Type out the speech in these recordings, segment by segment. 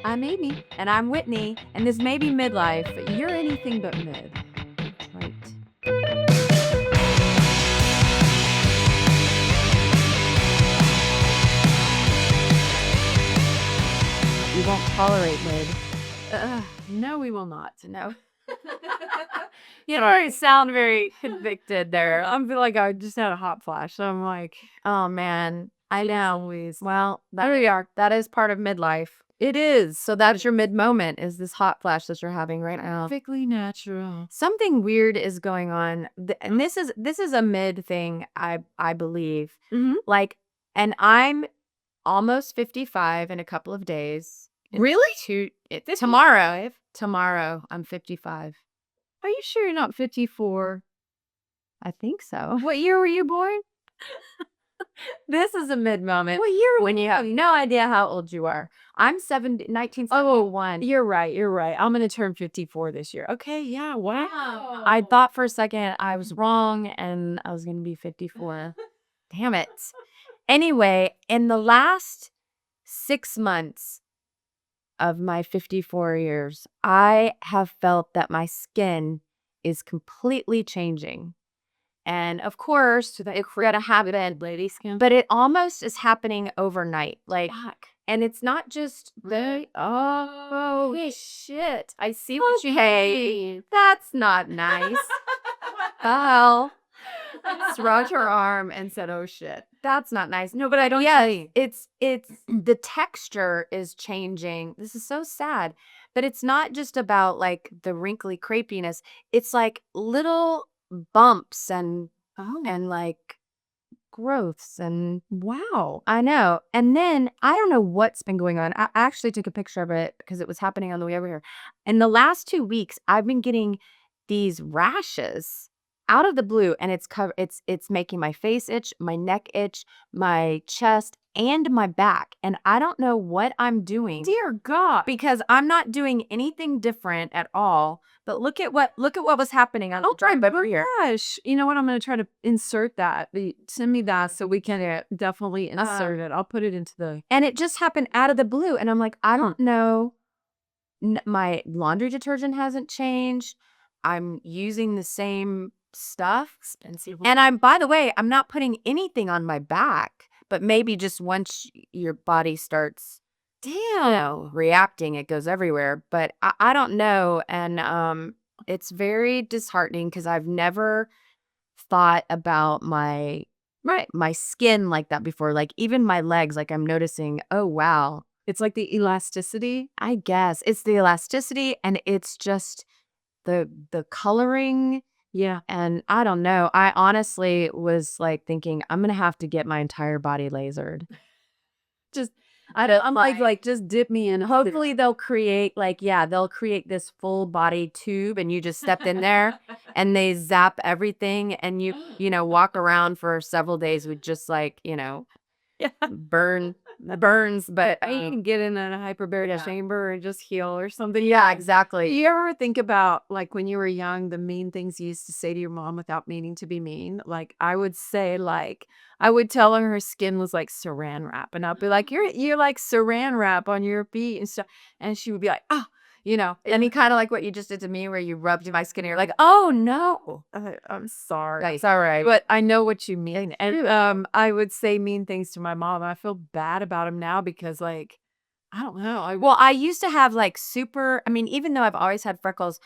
I'm Amy. And I'm Whitney, and this may be midlife, but you're anything but mid. That's right. We won't tolerate mid. No, we will not. No. You don't sound very convicted there. I feel like I just had a hot flash. So I'm like, Oh man, I know. always. Well, There we are. that is part of midlife. It is So that's your mid moment, is this hot flash that you're having right now. perfectly natural. Something weird is going on, and this is a mid thing. I believe, Mhm. like, and I'm almost 55 in a couple of days. Really? Tomorrow I'm 55. Are you sure you're not 54? I think so. What year were you born? This is a mid moment. What year? When you have no idea how old you are. I'm 1971. You're right. You're right. I'm going to turn 54 this year. Okay. Yeah. Wow. I thought for a second I was wrong and I was going to be 54. Damn it. Anyway, in the last 6 months of my 54 years, I have felt that my skin is completely changing. And of course, it's gonna happen, lady skin. but it almost is happening overnight. Like, Fuck. and it's not just They. oh Okay. shit. I see what you Okay. That's not nice. Well, Shrugged her arm and said, "Oh shit." that's not nice. No, but I don't. Yes, it's the texture is changing. This is so sad. But it's not just about like the wrinkly crepiness. It's like little bumps and Oh. like growths and Wow. I know. And then I don't know what's been going on. I actually took a picture of it because it was happening on the way over here. In the last 2 weeks, I've been getting these rashes out of the blue, and it's making my face itch, my neck itch, my chest, and my back. And I don't know what I'm doing Dear God. because I'm not doing anything different at all. But look at what was happening on the drive over here. Gosh. You know what? I'm going to try to insert that. Send me that so we can definitely insert it. I'll put it into the. And it just happened out of the blue. And I'm like, I don't know. My laundry detergent hasn't changed. I'm using the same stuff. Expensive. And by the way, I'm not putting anything on my back, but maybe just once your body starts reacting, it goes everywhere. But I don't know. And it's very disheartening because I've never thought about my skin like that before. Like even my legs, like I'm noticing, oh wow. It's like the elasticity. I guess it's the elasticity and it's just the coloring. Yeah. And I don't know. I honestly was like thinking I'm gonna have to get my entire body lasered. Just, I'm like, just dip me in. Hopefully they'll create they'll create this full body tube and you just step in there and they zap everything and you walk around for several days with just Yeah. burns, but You can get in a hyperbaric chamber and just heal or something. yeah, exactly. Do you ever think about, like, when you were young, the mean things you used to say to your mom without meaning to be mean? Like, I would say, like, I would tell her skin was like saran wrap, and I'd be like, "You're like saran wrap on your feet and stuff," and she would be like, "Oh, Any kind of like what you just did to me where you rubbed my skin and you're like, oh no. I'm sorry." It's all right. But I know what you mean. And I would say mean things to my mom. And I feel bad about them now because, like, I don't know. Well, I used to have like even though I've always had freckles,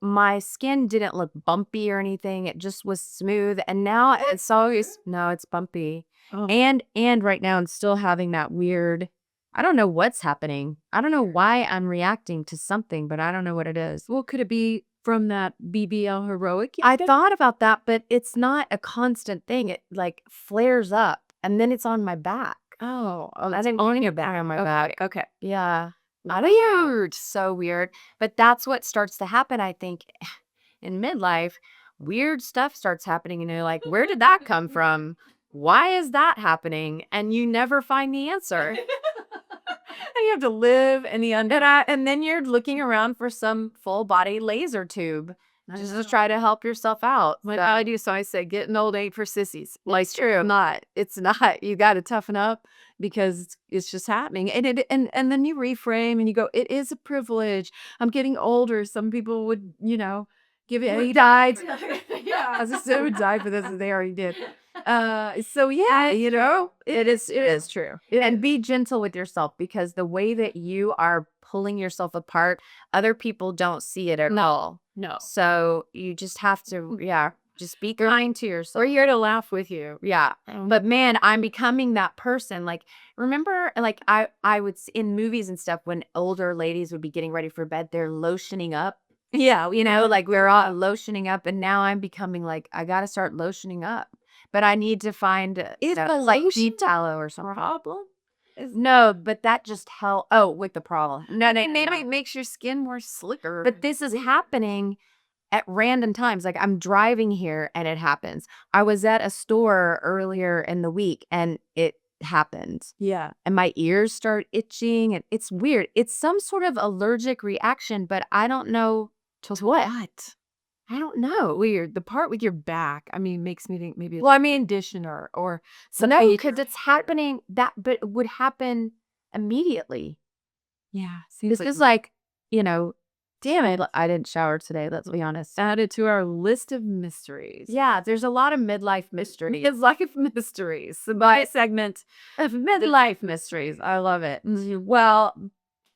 my skin didn't look bumpy or anything. It just was smooth. And now it's bumpy. Oh. And right now I'm still having that weird, I don't know what's happening. I don't know why I'm reacting to something, but I don't know what it is. Well, could it be from that BBL heroic? I thought about that, but it's not a constant thing. It like flares up and then it's on my back. Oh, I think on your back, on my back. Okay. Yeah. Weird. So weird. But that's what starts to happen, I think, in midlife. Weird stuff starts happening and you're like, where did that come from? Why is that happening? And you never find the answer. And you have to live in the And then you're looking around for some full body laser tube. just to try to help yourself out. Like I do, so I say, getting old ain't for sissies. Like, true. It's not. You got to toughen up because it's just happening. And then you reframe and you go, it is a privilege. I'm getting older. Some people would, give it. He died. Yeah, I was just would die for this, and they already did. So yeah, it is true. And be gentle with yourself, because the way that you are pulling yourself apart, other people don't see it at all. No. So you just have to, just be kind to yourself. We're here to laugh with you. Yeah. But man, I'm becoming that person. Like, remember, like I would in movies and stuff, when older ladies would be getting ready for bed, they're lotioning up. Yeah, Like we're all lotioning up, and now I'm becoming like, I got to start lotioning up. But I need to find like deep tallow or something. Problem? No, but that just help. Oh, with the problem. No, no, It makes your skin more slicker. but this is happening at random times. Like, I'm driving here and it happens. I was at a store earlier in the week and it happened. Yeah. And my ears start itching, and it's weird. It's some sort of allergic reaction, but I don't know to what. I don't know. Weird. The part with your back, I mean, makes me think maybe Well, I mean, conditioner or no, because it's happening but it would happen immediately. Yeah. This is like, damn it, I didn't shower today, let's be honest. added to our list of mysteries. Yeah, there's a lot of midlife mysteries. It's like mysteries. My segment Of midlife mysteries. I love it. Well,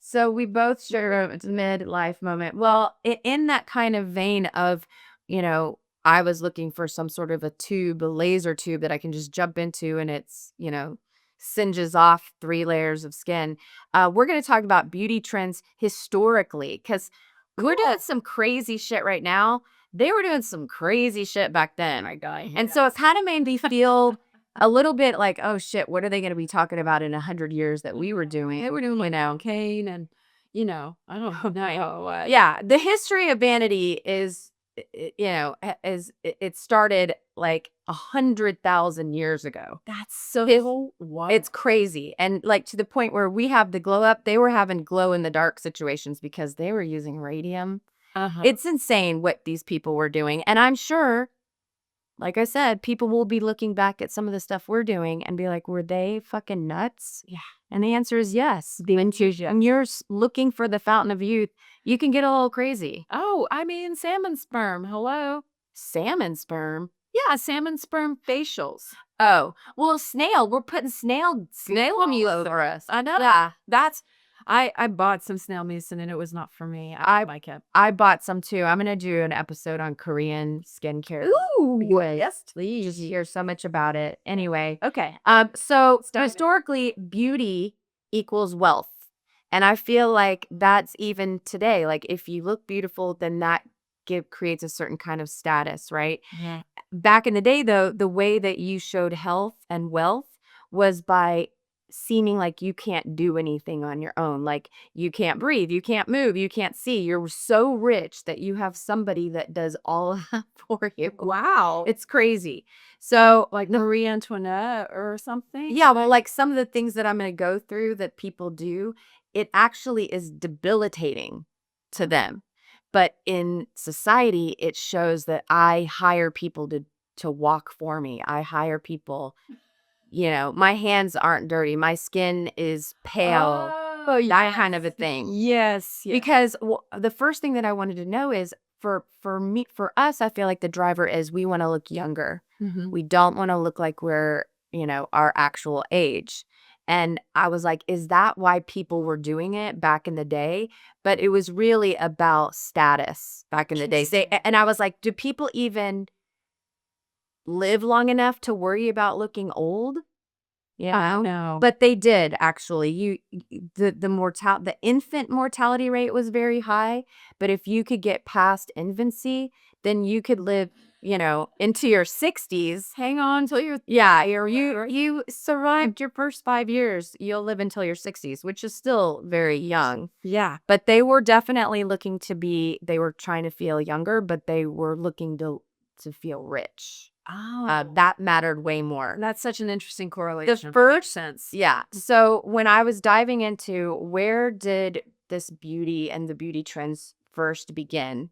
so we both share a midlife moment. Well, in that kind of vein of, I was looking for some sort of a laser tube that I can just jump into, and it's, singes off 3 layers of skin. We're going to talk about beauty trends historically, because we're doing some crazy shit right now. They were doing some crazy shit back then. My guy. And so it kind of made me feel a little bit like, oh shit, what are they going to be talking about in 100 years that we were doing? They were doing cocaine and, I don't know what. Yeah, the history of vanity is, it started like 100,000 years ago. That's so wild. It's crazy. And like, to the point where we have the glow up, they were having glow in the dark situations because they were using radium. It's insane what these people were doing. And I'm sure, like I said, people will be looking back at some of the stuff we're doing and be like, were they fucking nuts? Yeah. And the answer is yes. When you're looking for the fountain of youth, you can get a little crazy. Oh, I mean, salmon sperm. Hello. Salmon sperm? Yeah, salmon sperm facials. Oh, well, snail. We're putting snail meal over us. I know. Yeah. I bought some snail mucin and it was not for me. I like it. I bought some too. I'm going to do an episode on Korean skincare. Ooh, yes, please. Just hear so much about it. Anyway. Okay. So historically, beauty equals wealth. And I feel like that's even today. Like, if you look beautiful, then that creates a certain kind of status, right? Yeah. Back in the day, though, the way that you showed health and wealth was by seeming like you can't do anything on your own. Like, you can't breathe, you can't move, you can't see. You're so rich that you have somebody that does all of that for you. Wow. It's crazy. So, like Marie Antoinette or something? yeah, well, like some of the things that I'm going to go through that people do, it actually is debilitating to them. But in society, it shows that I hire people to walk for me. I hire people, my hands aren't dirty. My skin is pale. Oh, that kind of a thing. Yes. Because the first thing that I wanted to know is, for us, I feel like the driver is we want to look younger. We don't want to look like we're, our actual age. And I was like, is that why people were doing it back in the day? But it was really about status back in the day. And I was like, do people even live long enough to worry about looking old? Yeah, I don't know. but they did actually. The infant mortality rate was very high, but if you could get past infancy, then you could live, into your 60s. Hang on till you're You survived your first 5 years, you'll live until your 60s, which is still very young. Yeah. But they were definitely looking they were trying to feel younger, but they were looking to feel rich. Oh, That mattered way more. that's such an interesting correlation. The first sense. Yeah. So when I was diving into where did this beauty and the beauty trends first begin,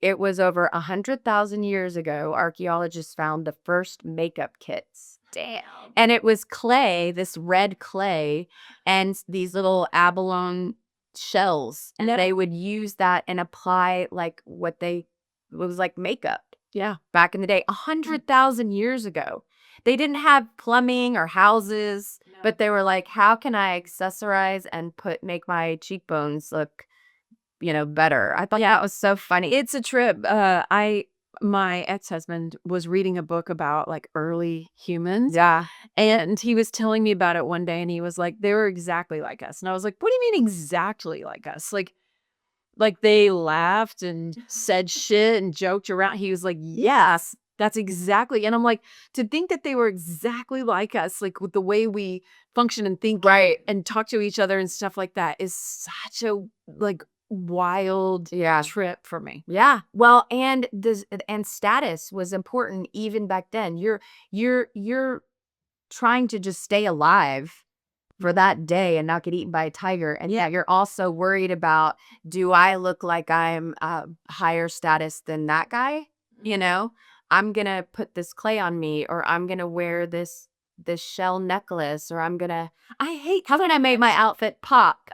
It was over 100,000 years ago, archaeologists found the first makeup kits. Damn. And it was clay, this red clay, and these little abalone shells. And they would use that and apply like it was like makeup Yeah. back in the day, 100,000 years ago. They didn't have plumbing or houses, but they were like, how can I accessorize and make my cheekbones look, better? I thought that was so funny. It's a trip. My ex-husband was reading a book about like early humans. Yeah. And he was telling me about it one day and he was like, they were exactly like us. And I was like, what do you mean exactly like us? Like they laughed and said shit and joked around. He was like, yes, that's exactly. And I'm like, to think that they were exactly like us, like with the way we function and think Right. and talk to each other and stuff like that is such a like wild Yeah. trip for me. Yeah. Well, and status was important even back then. You're trying to just stay alive for that day and not get eaten by a tiger. And yeah, you're also worried about, do I look like I'm higher status than that guy? I'm going to put this clay on me, or I'm going to wear this shell necklace, or how can I make my outfit pop?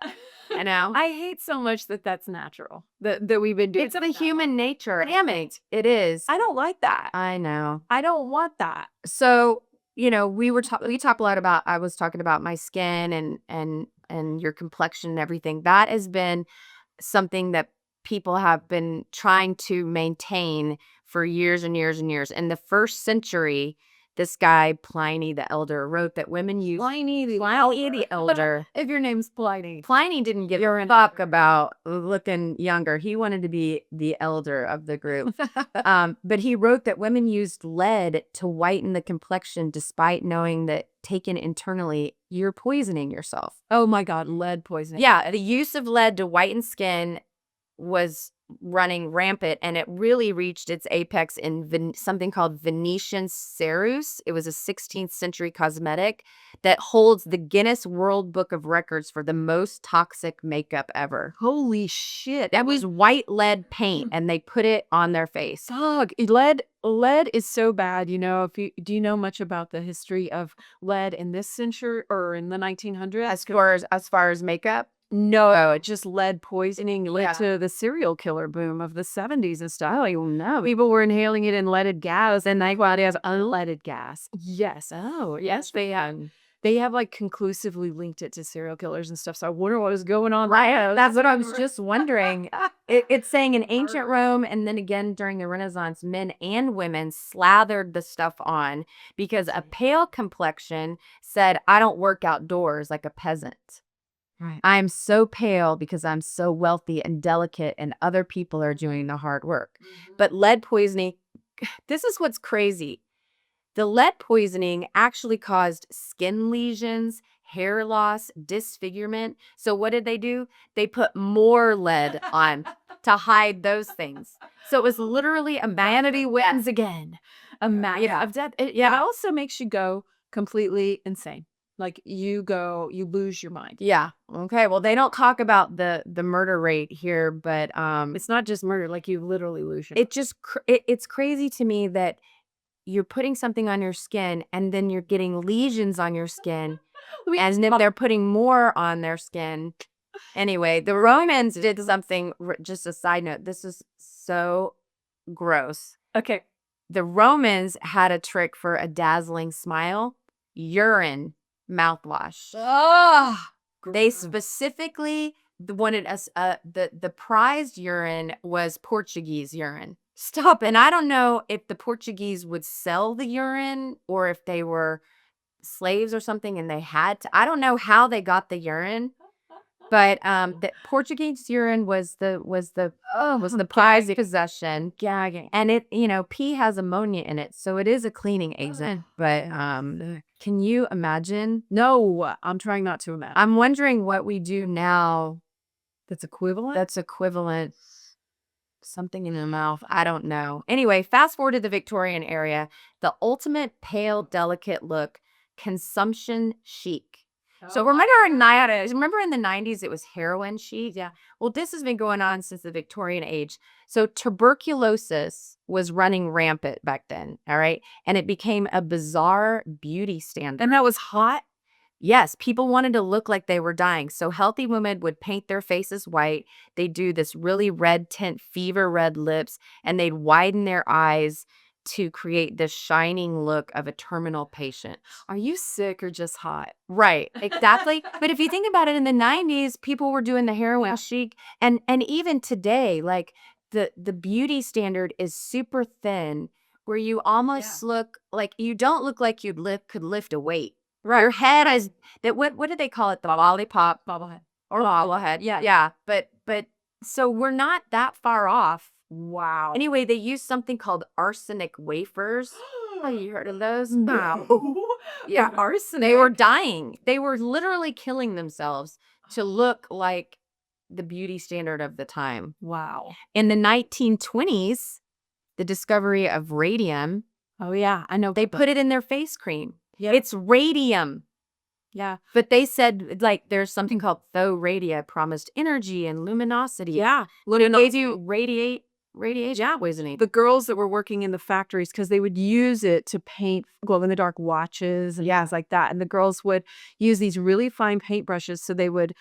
I hate so much that that's natural, that we've been doing. It's the human nature. Damn it. It is. I don't like that. I know. I don't want that. So, we talk a lot about, I was talking about my skin and your complexion and everything. That has been something that people have been trying to maintain for years and years and years. In the first century, this guy, Pliny the Elder, wrote that women use Pliny the Elder. If your name's Pliny. Pliny didn't give a fuck about looking younger. He wanted to be the elder of the group. But he wrote that women used lead to whiten the complexion, despite knowing that taken internally, you're poisoning yourself. Oh my God, lead poisoning. Yeah, the use of lead to whiten skin was running rampant, and it really reached its apex in something called Venetian cerus. It was a 16th century cosmetic that holds the Guinness World Book of Records for the most toxic makeup ever. Holy shit. That was white lead paint, and they put it on their face. Dog, lead is so bad. Do you know much about the history of lead in this century or in the 1900s? As far as makeup? No, just lead poisoning led to the serial killer boom of the 70s and stuff. I don't know. People were inhaling it in leaded gas, and likewise has unleaded gas. Yes. Oh, yes, they have like conclusively linked it to serial killers and stuff. So I wonder what is going on. Right. That's what I was just wondering. It's saying in ancient Rome, and then again during the Renaissance, men and women slathered the stuff on because a pale complexion said, I don't work outdoors like a peasant. Right. I'm so pale because I'm so wealthy and delicate, and other people are doing the hard work. But lead poisoning, this is what's crazy. The lead poisoning actually caused skin lesions, hair loss, disfigurement. So what did they do? They put more lead on to hide those things. So it was literally Humanity wins again. Yeah. Of death. It also makes you go completely insane. Like you lose your mind. Yeah. Okay. Well, they don't talk about the murder rate here, but It's not just murder. Like you literally lose your mind. It's crazy to me that you're putting something on your skin and then you're getting lesions on your skin, and then they're putting more on their skin. Anyway, the Romans did something, just a side note, this is so gross. Okay. The Romans had a trick for a dazzling smile: urine mouthwash. They specifically wanted us, the prized urine was Portuguese urine. Stop. And I don't know if the Portuguese would sell the urine or if they were slaves or something and they had to. I don't know how they got the urine, but the Portuguese urine was the prized possession. Gagging. And it, pee has ammonia in it, so it is a cleaning agent. But can you imagine? No, I'm trying not to imagine. I'm wondering what we do now That's equivalent? that's equivalent. Something in the mouth. I don't know. Anyway, fast forward to the Victorian era. The ultimate pale, delicate look, consumption chic. So remember remember in the 90s it was heroin chic? Yeah. Well, this has been going on since the Victorian age. So tuberculosis was running rampant back then, all right? And it became a bizarre beauty standard. And that was hot? Yes, people wanted to look like they were dying. So healthy women would paint their faces white. They'd do this really red tint, fever red lips, and they'd widen their eyes to create this shining look of a terminal patient. Are you sick or just hot? Right, exactly. But if you think about it, in the 90s, people were doing the heroin chic, and even today, like the beauty standard is super thin, where you almost look like you don't look like could lift a weight. Right. Your head is that what do they call it? The lollipop Bobblehead. or bobblehead? Yeah. Yeah. But so we're not that far off. Wow. Anyway, they use something called arsenic wafers. Have you heard of those? No. Yeah, arsenic. they were dying. They were literally killing themselves to look like the beauty standard of the time. Wow. In the 1920s, the discovery of radium, Oh, yeah. I know. they put it in their face cream. Yeah. It's radium. Yeah. But they said, like, there's something called thoradia, promised energy and luminosity. Yeah. Gave you radiation poisoning. The girls that were working in the factories, because they would use it to paint glow-in-the-dark watches and things like that. And the girls would use these really fine paintbrushes. So they would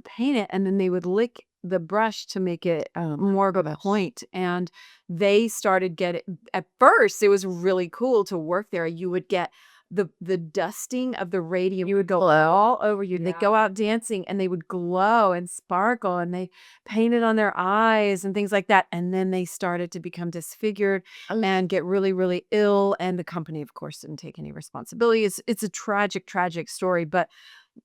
paint it, and then they would lick the brush to make it more of a point. And they started getting, at first, it was really cool to work there. You would get the dusting of the radium. You would go all over you. They'd go out dancing and they would glow and sparkle, and they painted on their eyes and things like that. And then they started to become disfigured and get really, really ill. And the company, of course, didn't take any responsibility. It's a tragic, tragic story. But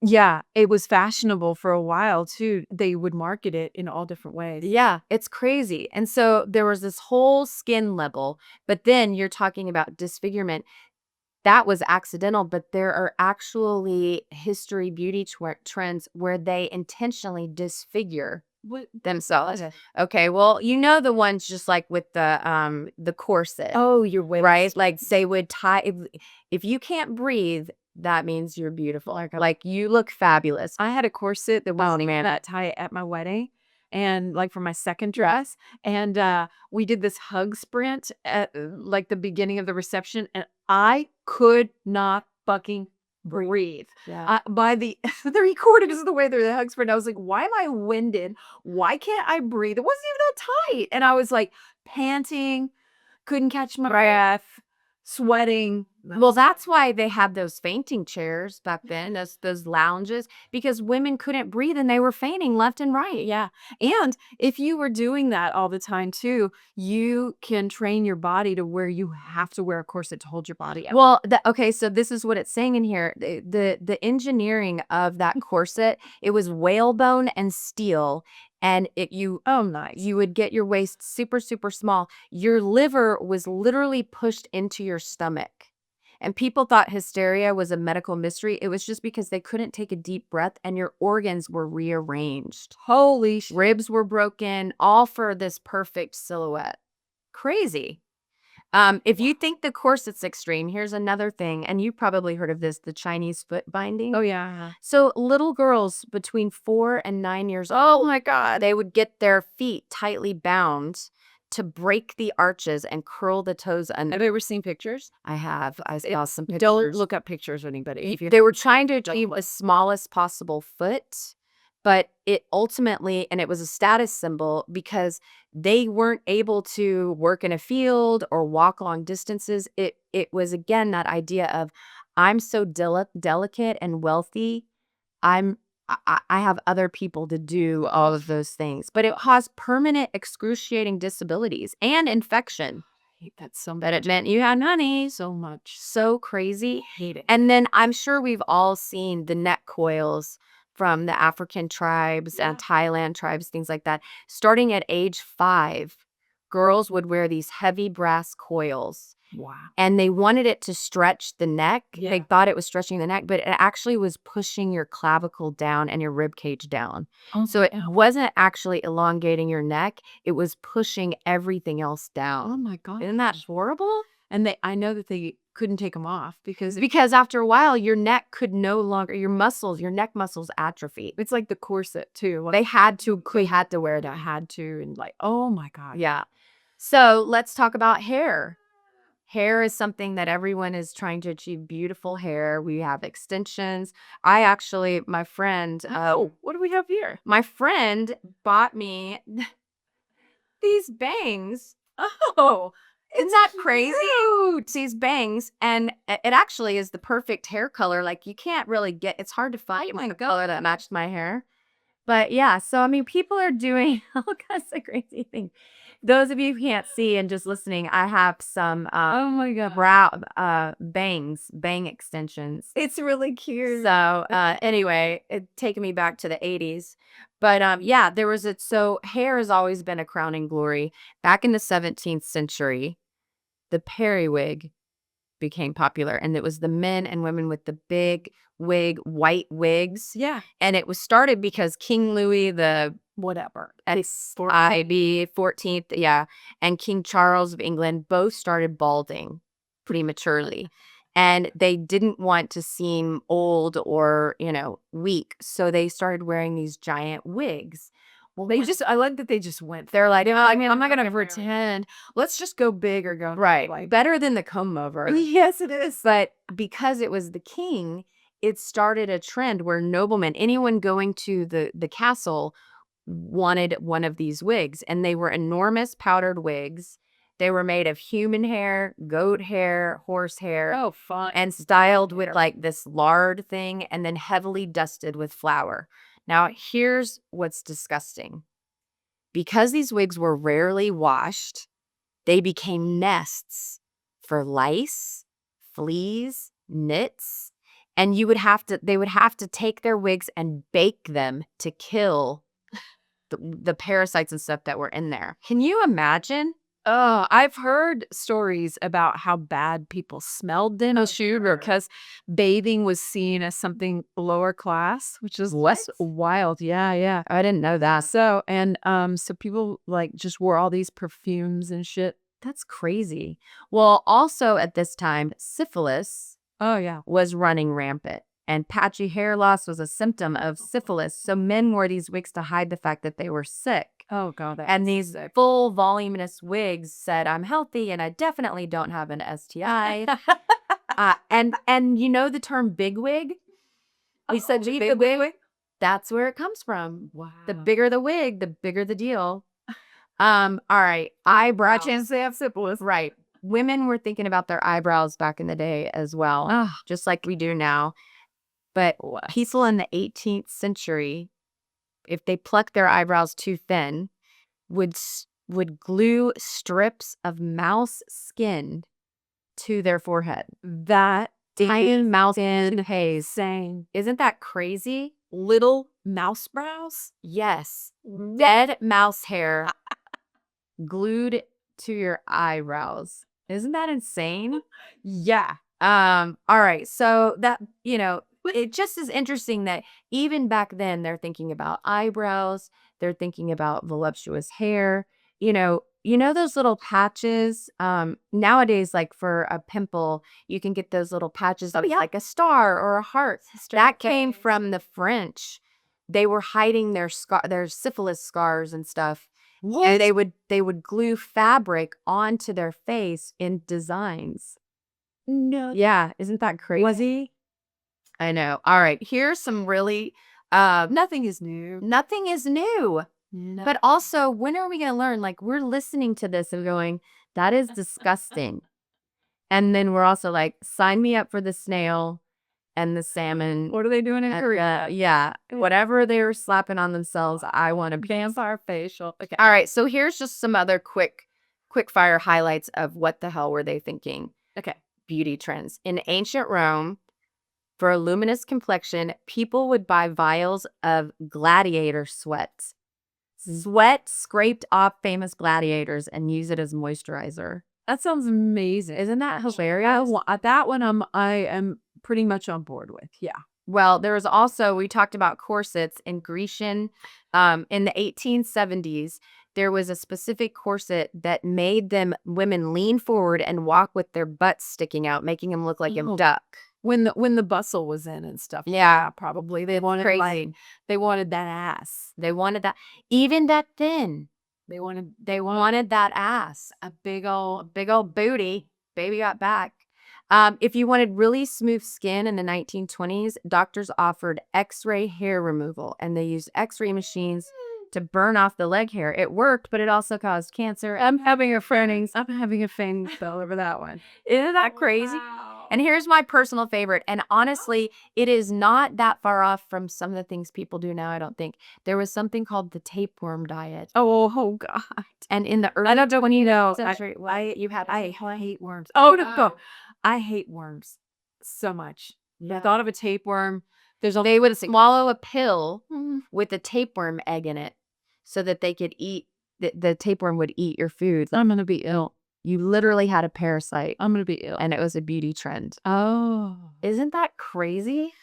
yeah, it was fashionable for a while too. They would market it in all different ways. Yeah, it's crazy. And so there was this whole skin level, but then you're talking about disfigurement. That was accidental, but there are actually history beauty trends where they intentionally disfigure What? themselves. Okay, well, you know the ones just like with the corset. Oh, you're way Right? Like they would tie if you can't breathe, that means you're beautiful. Like you look fabulous. I had a corset that was Oh man. that tie at my wedding, and like for my second dress, and we did this hug sprint at like the beginning of the reception, and I could not fucking breathe. Yeah. By the 3/4 of the way through the hug sprint, I was like, "Why am I winded? Why can't I breathe?" It wasn't even that tight, and I was like panting, couldn't catch my breath, sweating. Well, that's why they had those fainting chairs back then, those lounges, because women couldn't breathe and they were fainting left and right. Yeah. And if you were doing that all the time too, you can train your body to where you have to wear a corset to hold your body up. Well, okay, so this is what it's saying in here. The engineering of that corset, it was whalebone and steel, and Oh, nice. you would get your waist super, super small. Your liver was literally pushed into your stomach. And people thought hysteria was a medical mystery. It was just because they couldn't take a deep breath and your organs were rearranged. Holy shit. Ribs were broken, all for this perfect silhouette. Crazy. If you think the corset's extreme, here's another thing, and you probably heard of this, the Chinese foot binding. Oh, yeah. So little girls between 4 and 9 years old, oh my God, they would get their feet tightly bound to break the arches and curl the toes under. Have you ever seen pictures? I have. I saw some pictures. Don't look up pictures of anybody. They were trying to achieve the smallest possible foot, but it ultimately, and it was a status symbol because they weren't able to work in a field or walk long distances. It was, again, that idea of I'm so delicate and wealthy. I have other people to do all of those things, but it caused permanent excruciating disabilities and infection. I hate that so much. But it meant you had money. So much. So crazy. Hate it. And then I'm sure we've all seen the neck coils from the African tribes and Thailand tribes, things like that. Starting at age 5, girls would wear these heavy brass coils. Wow. And they wanted it to stretch the neck. Yeah. They thought it was stretching the neck, but it actually was pushing your clavicle down and your rib cage down. Oh, So it wasn't actually elongating your neck. It was pushing everything else down. oh my God. Isn't that horrible? And I know that couldn't take them off because Because after a while, your neck could no longer, your muscles, your neck muscles atrophy. it's like the corset too. Like, They had to wear I that. had to, and like, oh my God. Yeah. So let's talk about hair. Hair is something that everyone is trying to achieve beautiful hair. We have extensions. I actually, my friend, Oh, what do we have here? my friend bought me these bangs. Oh, Isn't that crazy? These bangs, and it actually is the perfect hair color. Like you can't really get, it's hard to find a color that matched my hair. But yeah, so I mean, people are doing all kinds of crazy things. Those of you who can't see and just listening, I have some oh my God. bang extensions. It's really cute. So anyway, it taking me back to the 80s. But yeah, there was a so hair has always been a crowning glory. Back in the 17th century, the periwig became popular, and it was the men and women with the big white wigs. Yeah. And it was started because King Louis the Whatever. XIV 14th, yeah, and King Charles of England both started balding prematurely. And they didn't want to seem old or, weak. So they started wearing these giant wigs. Well, I like that they just went. They're like, I mean, I'm not going going to to pretend. Let's just go big or go Right. like, Better than the comb over. yes, it is. But because it was the king, it started a trend where noblemen, anyone going to the castle, wanted one of these wigs. And they were enormous powdered wigs. They were made of human hair, goat hair, horse hair, Oh, fun. and styled with like this lard thing and then heavily dusted with flour. Now, here's what's disgusting. Because these wigs were rarely washed, they became nests for lice, fleas, nits, and they would have to take their wigs and bake them to kill the parasites and stuff that were in there. Can you imagine? Oh, I've heard stories about how bad people smelled in a shoot or because bathing was seen as something lower class, which is less wild. Yeah, yeah. I didn't know that. So people like just wore all these perfumes and shit. That's crazy. Well, also at this time, syphilis Oh yeah. was running rampant, and patchy hair loss was a symptom of syphilis. So men wore these wigs to hide the fact that they were sick. Oh God. And these full voluminous wigs said, "I'm healthy and I definitely don't have an STI." And you know the term big wig? We said big wig. That's where it comes from. Wow. The bigger the wig, the bigger the deal. All right, eyebrows. Chance they have syphilis. Right. Women were thinking about their eyebrows back in the day as well, Ah. just like we do now. But people in the 18th century, if they plucked their eyebrows too thin, would glue strips of mouse skin to their forehead. That Tiny mouse skin haze. insane. Isn't that crazy? Little mouse brows. Yes. Dead mouse hair glued to your eyebrows. Isn't that insane? Yeah. All right. So that, it just is interesting that even back then they're thinking about eyebrows, they're thinking about voluptuous hair. Those little patches. Nowadays, like for a pimple, you can get those little patches of like a star or a heart. That came from the French. They were hiding their syphilis scars and stuff. What? And they would glue fabric onto their face in designs. No. Yeah, isn't that crazy? Was he? I know. All right, here's some really Nothing is new. nothing is new. No. But also, when are we going to learn? Like, we're listening to this and going, that is disgusting. And then we're also like, sign me up for the snail and the salmon. What are they doing in Korea? Yeah, whatever they were slapping on themselves, I want to be. Vampire facial. Okay. All right, so here's just some other quick fire highlights of what the hell were they thinking. Okay. Beauty trends. In ancient Rome, for a luminous complexion, people would buy vials of gladiator sweat. Sweat scraped off famous gladiators and use it as moisturizer. That sounds amazing. Isn't that hilarious? That one I am pretty much on board with. Yeah. Well, there was also, we talked about corsets in Grecian, in the 1870s, there was a specific corset that made women lean forward and walk with their butts sticking out, making them look like a Oh. duck. When the bustle was in and stuff. Yeah. Probably. They wanted Crazy. they wanted that ass. They wanted that. Even that thin. They wanted that ass. a big old booty. Baby got back. If you wanted really smooth skin in the 1920s, doctors offered X-ray hair removal, and they used X-ray machines to burn off the leg hair. It worked, but it also caused cancer. I'm having a fainting spell over that one. Isn't that crazy? Wow. And here's my personal favorite. And honestly, it is not that far off from some of the things people do now, I don't think. There was something called the tapeworm diet. Oh God. And in the early I don't when you know century, I hate worms. Oh no. I hate worms so much. The thought of a tapeworm. They would swallow a pill Mhm. with a tapeworm egg in it so that they could eat, the tapeworm would eat your food. I'm gonna be ill. You literally had a parasite, I'm gonna be ill. and it was a beauty trend. Oh. Isn't that crazy?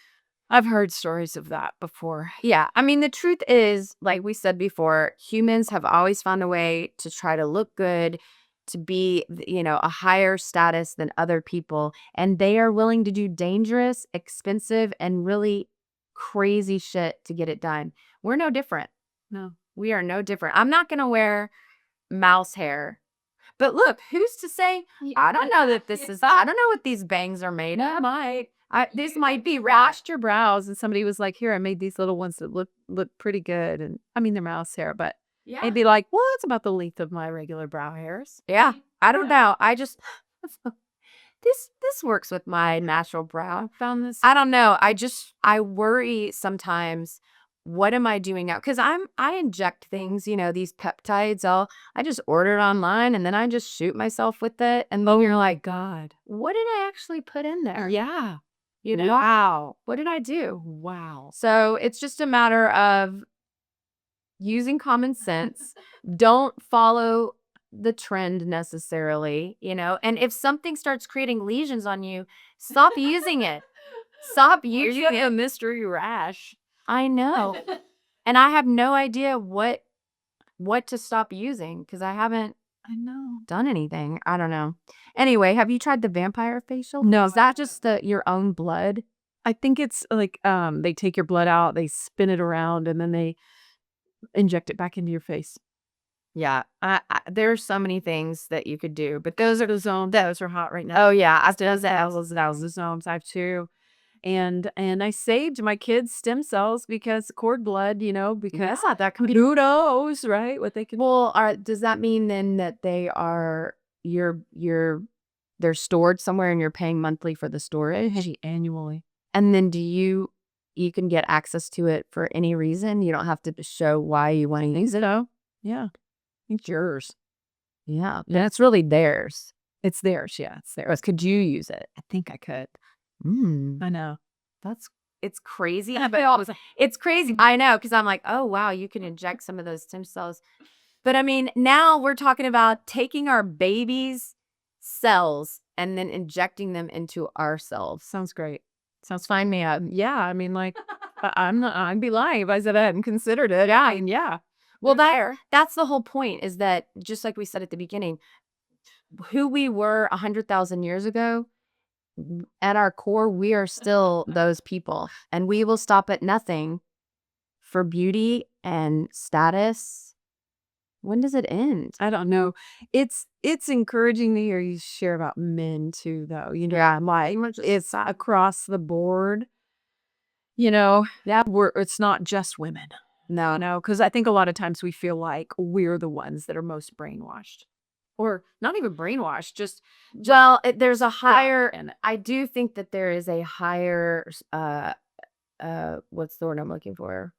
I've heard stories of that before. Yeah. I mean, the truth is, like we said before, humans have always found a way to try to look good, to be, a higher status than other people. And they are willing to do dangerous, expensive, and really crazy shit to get it done. We're no different. No. We are no different. I'm not going to wear mouse hair. But look, who's to say? I don't know that I don't know what these bangs are made of. This might be Washed your brows and somebody was like, here, I made these little ones that look pretty good. And I mean, they're mouse hair, but Yeah. they'd be like, well, it's about the length of my regular brow hairs. Yeah. I don't know. I just this works with my natural brow. I found this. I don't know. I worry sometimes, what am I doing now? Because I inject things, these peptides. I just order it online and then I just shoot myself with it. And then you're like, God. what did I actually put in there? Yeah. Wow. What did I do? Wow. So it's just a matter of using common sense. Don't follow the trend necessarily, and if something starts creating lesions on you, stop using it. Stop using it. A mystery rash. I know. And I have no idea what to stop using because I haven't done anything. I don't know. Anyway, have you tried the vampire facial? No. Is that just your own blood? I think it's like they take your blood out, they spin it around, and then they inject it back into your face. Yeah, there's so many things that you could do, but Those are the zones. Those are hot right now. oh yeah, Those the zones. I have two. And I saved my kids' stem cells because cord blood, because that's not that who knows, right? What they can. Well, does that mean then that they are they're stored somewhere and you're paying monthly for the storage? Annually. And then you can get access to it for any reason? You don't have to show why you want to use it? Oh, yeah. It's yours. Yeah, that's really theirs. It's theirs. Yeah, it's theirs. Could you use it? I think I could. I know. It's crazy. But it's crazy. I know, because I'm like, oh wow, you can inject some of those stem cells. But I mean, now we're talking about taking our babies' cells and then injecting them into ourselves. Sounds great. Sounds fine, man. Yeah, I mean, like, I'd be lying if I said I hadn't considered it. Yeah, and yeah. Well, that's the whole point, is that, just like we said at the beginning, who we were 100,000 years ago, at our core, we are still those people, and we will stop at nothing for beauty and status. When does it end? I don't know. It's encouraging to hear you share about men too, though. Yeah, like it's across the board. It's not just women. No, because I think a lot of times we feel like we're the ones that are most brainwashed. Or not even brainwashed, just there's a higher, and I do think that there is a higher, what's the word I'm looking for?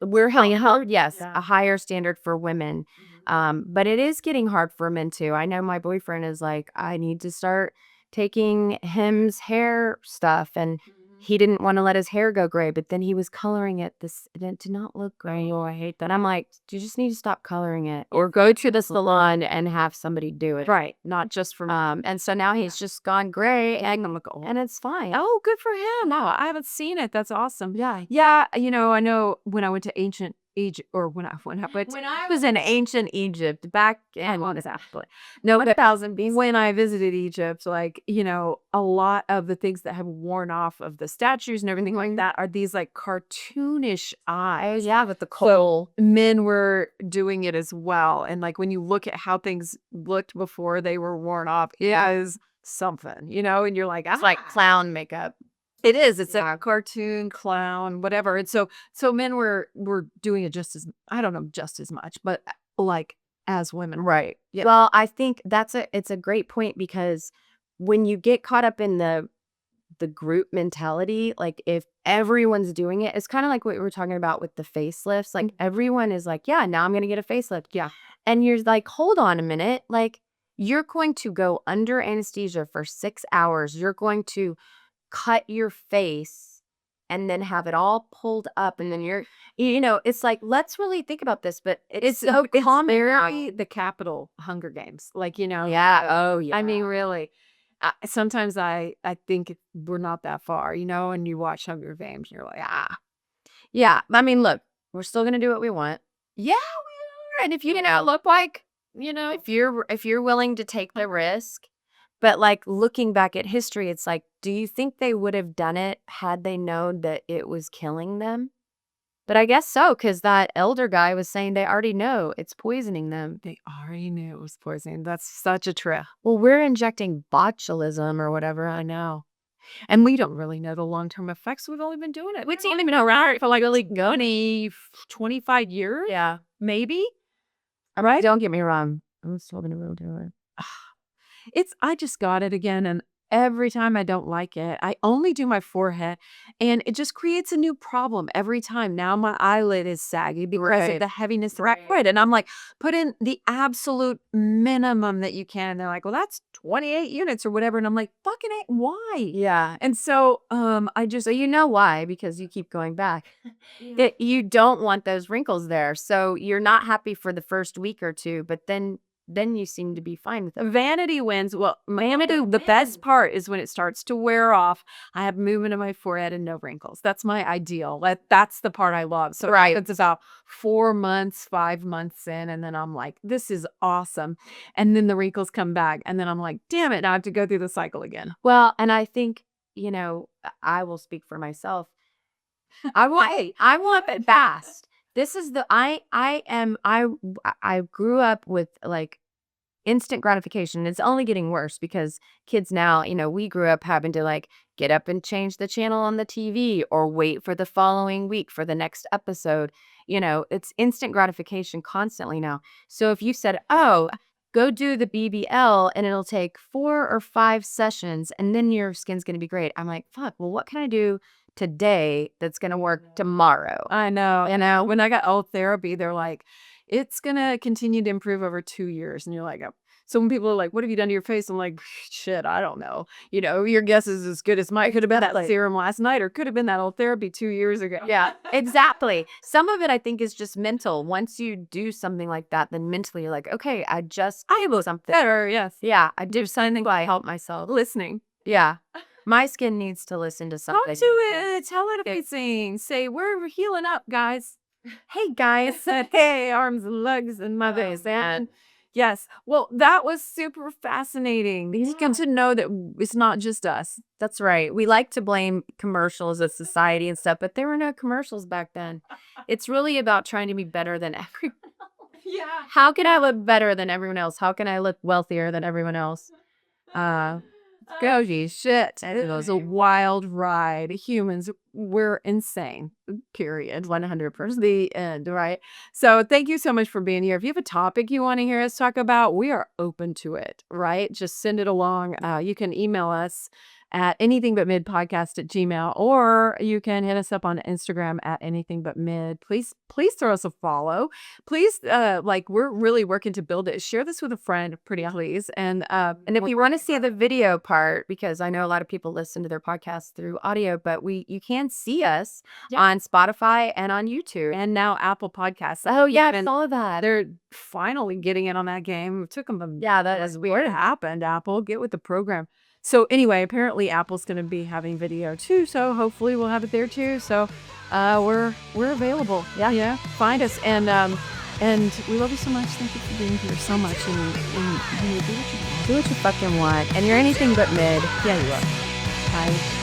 We're held, yes, Yeah. a higher standard for women. But it is getting hard for men too. I know my boyfriend is like, I need to start taking him's hair stuff, and he didn't want to let his hair go gray, but then he was coloring it. It did not look gray. Oh, I hate that. I'm like, you just need to stop coloring it, or go to the salon and have somebody do it. right, not just for And so now he's just gone gray, and it's fine. Oh, good for him. No, I haven't seen it. That's awesome. Yeah. Yeah, I know when I went to ancient Egypt, or when I went When I was in ancient Egypt back in what is that? No, 1000 BC. when I visited Egypt, like, a lot of the things that have worn off of the statues and everything like that are these like cartoonish Oh eyes. yeah, with the So coal. men were doing it as well. And like when you look at how things looked before they were worn off, it is something, and you're like, It's like clown makeup. it is. It's Yeah. a cartoon, clown, whatever. And so men were doing it just as, I don't know, just as much, but like as women. Right. Yeah. Well, I think it's a great point because when you get caught up in the group mentality, like if everyone's doing it, it's kind of like what we were talking about with the facelifts. Like everyone is like, yeah, now I'm going to get a facelift. Yeah. And you're like, hold on a minute. Like you're going to go under anesthesia for 6 hours. You're going to cut your face and then have it all pulled up. And then it's like, let's really think about this. But it's so It's common very now. the Capitol Hunger Games. Like, Yeah. Oh, yeah. I mean, really. Sometimes I think we're not that far, and you watch Hunger Games and you're like, Yeah. I mean, look, we're still going to do what we want. yeah, And if look like, if you're willing to take the risk, but like looking back at history, it's like, do you think they would have done it had they known that it was killing them? But I guess so, because that elder guy was saying they already know it's poisoning them. they already knew it was poison. That's such a trick. Well, we're injecting botulism or whatever. I know. And we don't really know the long-term effects. We've only been doing it. We don't even know around for like Really 25 years, Yeah. maybe. Right? Don't get me wrong. I'm still gonna go do it. I just got it again, and every time I don't like it, I only do my forehead, and it just creates a new problem every time. Now my eyelid is saggy because of Right. the heaviness of the Right. forehead, and I'm like, put in the absolute minimum that you can. They're like, well, that's 28 units or whatever, and I'm like, fucking it, why? Yeah. And so, I just, So you know why, because you keep going back. That you don't want those wrinkles there. So you're not happy for the first week or two, but then you seem to be fine with it. vanity wins. Well, the best part is when it starts to wear off. I have movement in my forehead and no wrinkles. That's my ideal. That's the part I love. So Right. it's about 4 months, 5 months in, and then I'm like, this is awesome. And then the wrinkles come back, and then I'm like, damn it, now I have to go through the cycle again. Well, and I think, I will speak for myself. I want it fast. This is the I grew up with like instant gratification. It's only getting worse because kids now, we grew up having to like get up and change the channel on the TV or wait for the following week for the next episode. It's instant gratification constantly now. So if you said, "Oh, go do the BBL and it'll take 4 or 5 sessions and then your skin's going to be great." I'm like, "Fuck, well what can I do today that's going to work tomorrow?" I know. When I got old therapy, they're like, it's gonna continue to improve over 2 years. And you're like, oh. So when people are like, what have you done to your face? I'm like, shit, I don't know. Your guess is as good as mine. Could have been that Like- serum last night, or could have been that old therapy 2 years ago. Yeah, exactly. Some of it I think is just mental. Once you do something like that, then mentally you're like, okay, I will something. Better, yes. Yeah, I do something. I help myself. Listening. Yeah, my skin needs to listen to Talk something. to it. Tell it amazing. Say, we're healing up, guys. Hey guys, Hey, arms and legs and mothers. man. And yes. Well, that was super fascinating. You come to know that it's not just us. That's right. We like to blame commercials as society and stuff, but there were no commercials back then. It's really about trying to be better than everyone. Yeah. How can I look better than everyone else? How can I look wealthier than everyone else? Goji, shit. It was a wild ride. Humans, we're insane. Period. 100%. The end, right? So thank you so much for being here. If you have a topic you want to hear us talk about, we are open to it, right? Just send it along. You can email us at anythingbutmidpodcast@gmail.com, or you can hit us up on Instagram at anythingbutmid. Please throw us a follow. Please, we're really working to build it. Share this with a friend, pretty please. And if you want to see the video part, because I know a lot of people listen to their podcasts through audio, but you can see us on Spotify and on YouTube. and now Apple Podcasts. Oh yeah, I And saw that. they're finally getting in on that game. It took them Yeah, that is weird. What happened, Apple? Get with the program. So anyway, apparently Apple's gonna be having video too, so hopefully we'll have it there too. So we're available. Yeah. Find us and we love you so much. Thank you for being here so much and do what you want. Do what you fucking want. And you're anything but mid. Yeah, you are. Bye.